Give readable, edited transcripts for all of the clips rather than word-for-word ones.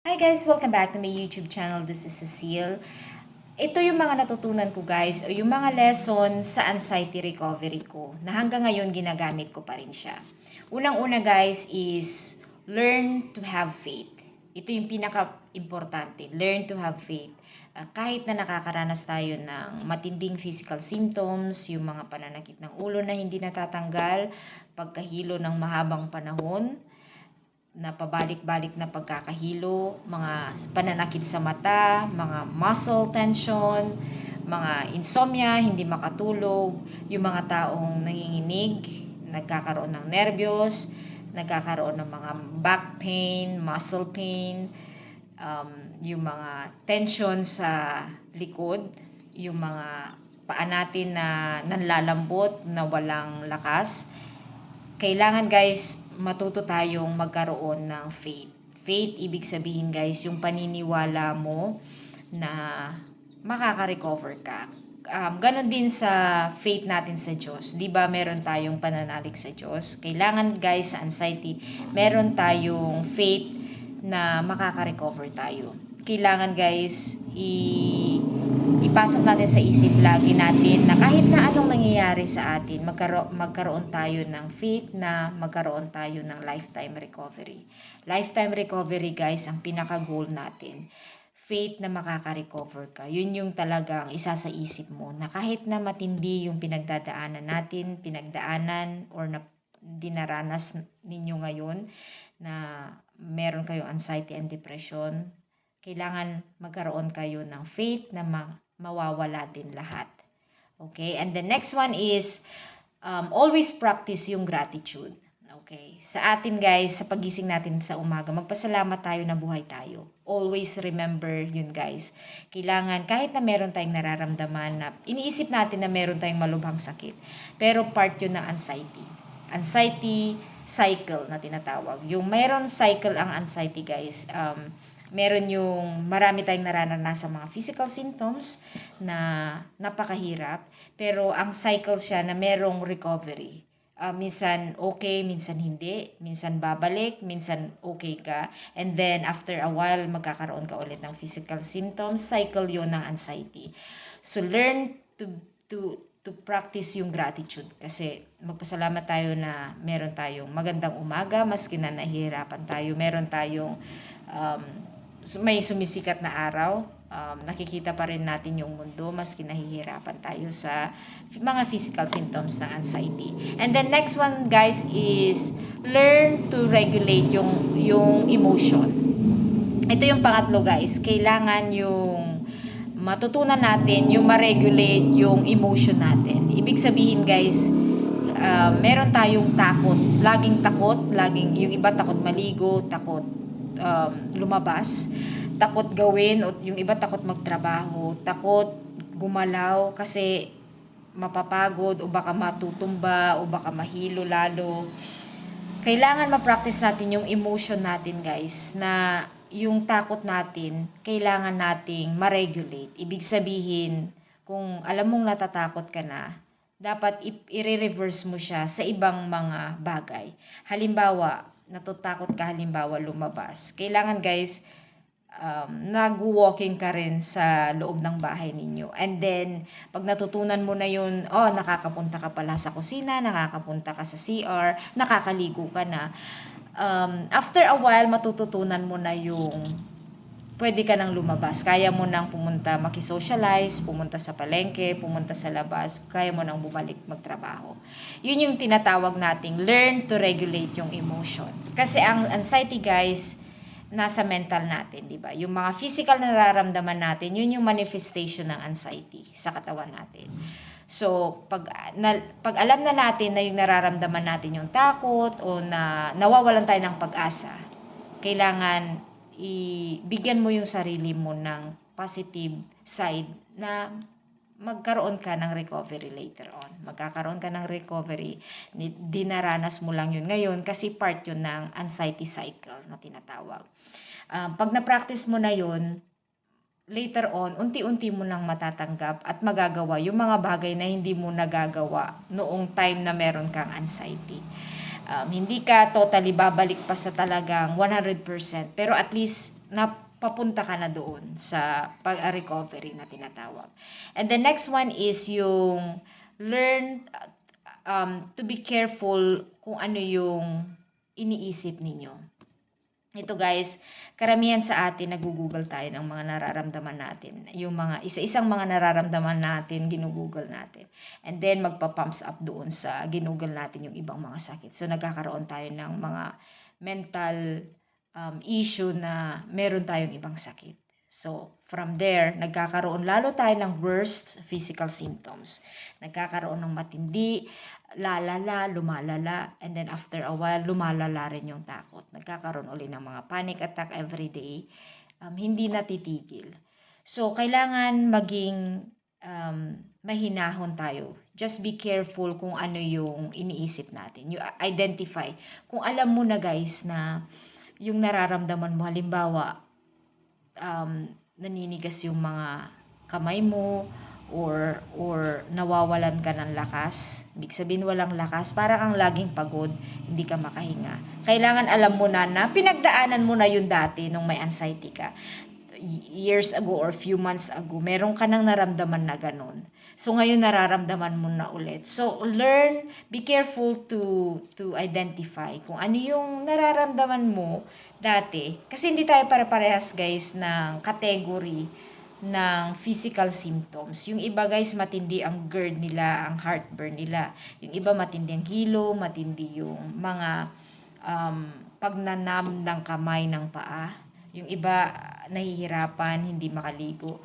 Hi guys! Welcome back to my YouTube channel. This is Cecile. Ito yung mga natutunan ko guys, o yung mga lesson sa anxiety recovery ko na hanggang ngayon ginagamit ko pa rin siya. Unang-una guys is learn to have faith. Ito yung pinaka-importante, learn to have faith. Kahit na nakakaranas tayo ng matinding physical symptoms, yung mga pananakit ng ulo na hindi natatanggal, pagkahilo ng mahabang panahon, na pabalik-balik na pagkakahilo, mga pananakit sa mata, mga muscle tension, mga insomnia, hindi makatulog, yung mga taong nanginginig, nagkakaroon ng nervyos, nagkakaroon ng mga back pain, muscle pain, yung mga tension sa likod, yung mga paa natin na nanlalambot, na walang lakas. Kailangan guys, matuto tayong magkaroon ng faith. Faith, ibig sabihin guys, yung paniniwala mo na makaka-recover ka. Ganon din sa faith natin sa Diyos. Di ba meron tayong pananalig sa Diyos? Kailangan guys, sa anxiety, meron tayong faith na makaka-recover tayo. Kailangan guys, ipasok natin sa isip lagi natin na kahit na anong nangyayari sa atin, magkaroon tayo ng faith na magkaroon tayo ng lifetime recovery. Lifetime recovery guys, ang pinaka-goal natin. Faith na makaka-recover ka. Yun yung talagang isa sa isip mo na kahit na matindi yung pinagdadaanan natin, pinagdaanan or na dinaranas ninyo ngayon na meron kayong anxiety and depression, kailangan magkaroon kayo ng faith na mawawala din lahat. Okay? And the next one is always practice yung gratitude. Okay? Sa atin guys, sa pagising natin sa umaga, magpasalamat tayo na buhay tayo. Always remember yun guys. Kailangan, kahit na meron tayong nararamdaman na iniisip natin na meron tayong malubhang sakit, pero part yun ng anxiety. Anxiety cycle na tinatawag. Yung meron cycle ang anxiety guys, meron yung marami tayong nararanasan mga physical symptoms na napakahirap. Pero ang cycle siya na merong recovery. Minsan okay, minsan hindi. Minsan babalik, minsan okay ka. And then after a while, magkakaroon ka ulit ng physical symptoms. Cycle yun ng anxiety. So learn to practice yung gratitude. Kasi magpasalamat tayo na meron tayong magandang umaga, maski na nahihirapan tayo. Meron tayong may sumisikat na araw, nakikita pa rin natin yung mundo maski nahihirapan tayo sa mga physical symptoms ng anxiety. And then next one guys is learn to regulate yung emotion. Ito yung pangatlo guys, kailangan yung matutunan natin yung ma-regulate yung emotion natin. Ibig sabihin guys, meron tayong takot, laging yung iba takot maligo, takot lumabas, takot gawin, o yung iba takot magtrabaho, takot gumalaw kasi mapapagod o baka matutumba o baka mahilo lalo. Kailangan ma-practice natin yung emotion natin guys, na yung takot natin kailangan nating ma-regulate. Ibig sabihin, kung alam mong natatakot ka na, dapat i-reverse mo siya sa ibang mga bagay. Halimbawa, natatakot ka halimbawa lumabas. Kailangan guys, nag-walking ka rin sa loob ng bahay ninyo. And then, pag natutunan mo na yun, nakakapunta ka pala sa kusina, nakakapunta ka sa CR, nakakaligo ka na. After a while, matututunan mo na yung pwede ka nang lumabas. Kaya mo nang pumunta, makisocialize, pumunta sa palengke, pumunta sa labas, kaya mo nang bumalik magtrabaho. Yun yung tinatawag nating learn to regulate yung emotion. Kasi ang anxiety guys, nasa mental natin, di ba? Yung mga physical na nararamdaman natin, yun yung manifestation ng anxiety sa katawan natin. So, pag alam na natin na yung nararamdaman natin yung takot o na nawawalan tayo ng pag-asa, kailangan ibigyan mo yung sarili mo ng positive side na magkaroon ka ng recovery later on. Magkakaroon ka ng recovery. Dinaranas mo lang yun ngayon kasi part yun ng anxiety cycle na tinatawag. Pag na-practice mo na yun, later on, unti-unti mo lang matatanggap at magagawa yung mga bagay na hindi mo nagagawa noong time na meron kang anxiety. Hindi ka totally babalik pa sa talagang 100%, pero at least napapunta ka na doon sa pag-recovery na tinatawag. And the next one is yung learn to be careful kung ano yung iniisip ninyo. Ito guys, karamihan sa atin nagugugol tayo ng mga nararamdaman natin. Yung mga isa-isang mga nararamdaman natin, ginugugol natin. And then magpa-pumps up doon sa ginugol natin yung ibang mga sakit. So nagkakaroon tayo ng mga mental issue na meron tayong ibang sakit. So, from there, nagkakaroon lalo tayo ng worst physical symptoms. Nagkakaroon ng matindi, lalala, lumalala, and then after a while, lumalala rin yung takot. Nagkakaroon uli ng mga panic attack every day. Hindi natitigil. So, kailangan maging mahinahon tayo. Just be careful kung ano yung iniisip natin. You identify. Kung alam mo na guys na yung nararamdaman mo, halimbawa, naninigas yung mga kamay mo or nawawalan ka ng lakas. Ibig sabihin walang lakas, para kang laging pagod, hindi ka makahinga. Kailangan alam mo na pinagdaanan mo na yun dati nung may anxiety ka. Years ago or few months ago, meron ka nang naramdaman na ganun. So ngayon nararamdaman mo na ulit. So be careful to identify kung ano yung nararamdaman mo dati. Kasi hindi tayo pare-parehas guys ng category ng physical symptoms. Yung iba guys matindi ang GERD nila, ang heartburn nila. Yung iba matindi ang hilo, matindi yung mga pagnanam ng kamay ng paa. Yung iba nahihirapan, hindi makaligo.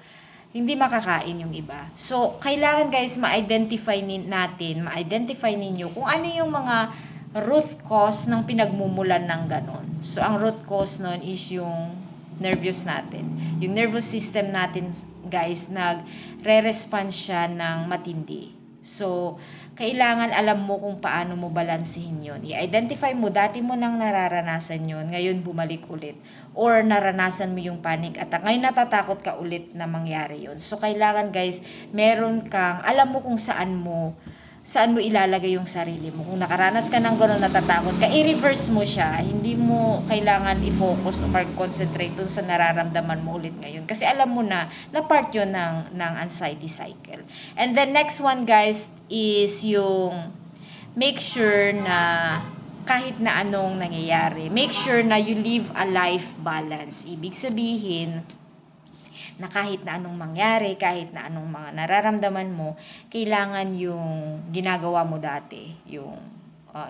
Hindi makakain yung iba. So, kailangan guys ma-identify ninyo kung ano yung mga root cause ng pinagmumulan ng ganon. So, ang root cause nun is yung nervous natin. Yung nervous system natin, guys, nagre-response siya ng matindi. So, kailangan alam mo kung paano mo balansehin yun. I-identify mo, dati mo nang nararanasan yun, ngayon bumalik ulit. Or naranasan mo yung panic attack, ngayon natatakot ka ulit na mangyari yun. So, kailangan guys, alam mo kung saan mo ilalagay yung sarili mo. Kung nakaranas ka ng gano'n natatakot ka, i-reverse mo siya. Hindi mo kailangan i-focus o mag-concentrate dun sa nararamdaman mo ulit ngayon. Kasi alam mo na part yun ng anxiety cycle. And the next one guys is yung make sure na kahit na anong nangyayari, make sure na you live a life balance. Ibig sabihin, na kahit na anong mangyari, kahit na anong mga nararamdaman mo, kailangan yung ginagawa mo dati, yung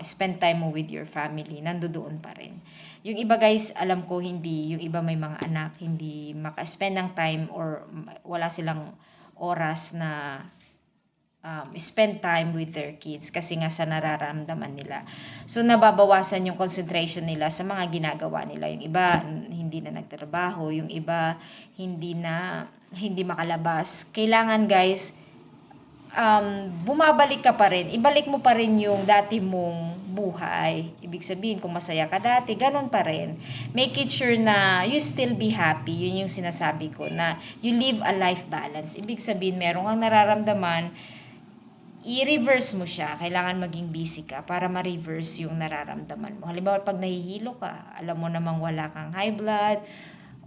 spend time mo with your family, nandoon pa rin. Yung iba guys, alam ko hindi, yung iba may mga anak, hindi maka-spend ng time or wala silang oras na spend time with their kids kasi nga sa nararamdaman nila. So, nababawasan yung concentration nila sa mga ginagawa nila. Yung iba, hindi na nagtrabaho. Yung iba, hindi makalabas. Kailangan, guys, bumabalik ka pa rin. Ibalik mo pa rin yung dati mong buhay. Ibig sabihin, kung masaya ka dati, ganun pa rin. Make it sure na you still be happy. Yun yung sinasabi ko, na you live a life balance. Ibig sabihin, meron kang nararamdaman, i-reverse mo siya. Kailangan maging busy ka para ma-reverse yung nararamdaman mo. Halimbawa, pag nahihilo ka, alam mo namang wala kang high blood,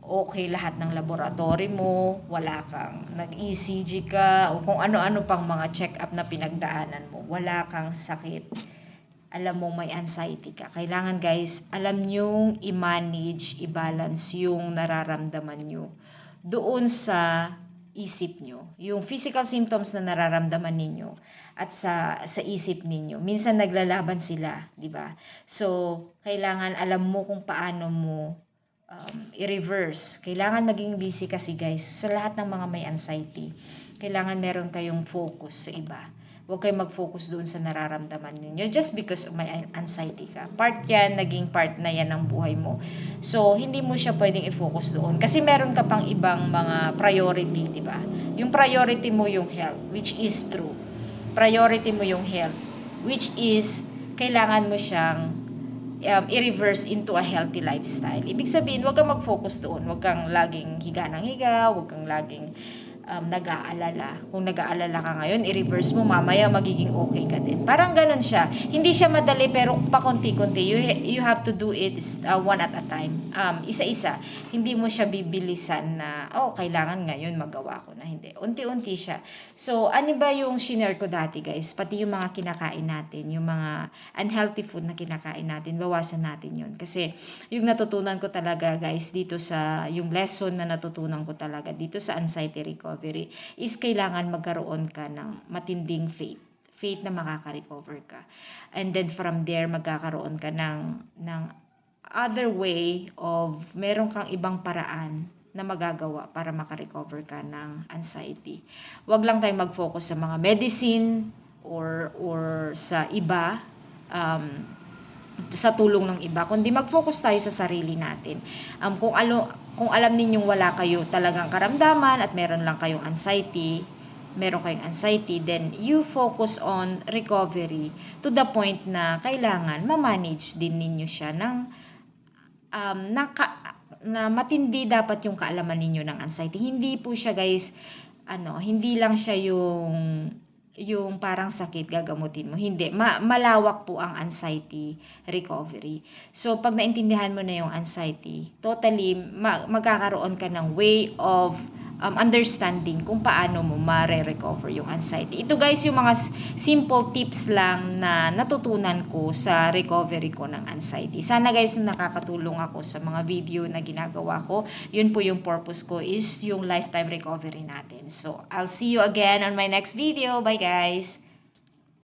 okay lahat ng laboratory mo, wala kang nag-ECG ka, o kung ano-ano pang mga check-up na pinagdaanan mo, wala kang sakit, alam mo may anxiety ka. Kailangan guys, alam nyong i-manage, i-balance yung nararamdaman nyo doon sa isip nyo. Yung physical symptoms na nararamdaman ninyo at sa isip ninyo. Minsan naglalaban sila, di ba? So, kailangan alam mo kung paano mo i-reverse. Kailangan maging busy kasi guys, sa lahat ng mga may anxiety, kailangan meron kayong focus sa iba. Huwag kayong mag-focus doon sa nararamdaman ninyo just because may anxiety ka. Naging part na yan ng buhay mo. So, hindi mo siya pwedeng i-focus doon. Kasi meron ka pang ibang mga priority, di ba? Yung priority mo yung health, which is true. Priority mo yung health, which is kailangan mo siyang i-reverse into a healthy lifestyle. Ibig sabihin, huwag kang mag-focus doon. Huwag kang laging higa ng higa, huwag kang laging nag-aalala. Kung nag-aalala ka ngayon, i-reverse mo, mamaya magiging okay ka din. Parang ganun siya. Hindi siya madali, pero pakunti-kunti. You have to do it one at a time. Isa-isa. Hindi mo siya bibilisan na, kailangan ngayon magawa ko na. Hindi. Unti-unti siya. So, ano ba yung shinare ko dati, guys? Pati yung mga kinakain natin, yung mga unhealthy food na kinakain natin, bawasan natin yun. Kasi, yung natutunan ko talaga, guys, dito sa, yung lesson na natutunan ko talaga dito sa anxiety recovery is kailangan magkaroon ka ng matinding faith na makaka-recover ka. And then from there, magkakaroon ka ng other way of meron kang ibang paraan na magagawa para makarecover ka ng anxiety. Huwag lang tayong mag-focus sa mga medicine or sa iba, sa tulong ng iba, kundi mag-focus tayo sa sarili natin. Kung alam ninyong wala kayo talagang karamdaman at meron kayong anxiety, then you focus on recovery to the point na kailangan ma-manage din ninyo siya na matindi dapat yung kaalaman ninyo ng anxiety. Hindi po siya, guys, hindi lang siya yung parang sakit gagamutin mo. Hindi. Malawak po ang anxiety recovery. So, pag naintindihan mo na yung anxiety, totally, magkakaroon ka ng way of understanding kung paano mo ma-recover yung anxiety. Ito, guys, yung mga simple tips lang na natutunan ko sa recovery ko ng anxiety. Sana, guys, nakakatulong ako sa mga video na ginagawa ko. Yun po yung purpose ko, is yung lifetime recovery natin. So, I'll see you again on my next video. Bye, guys!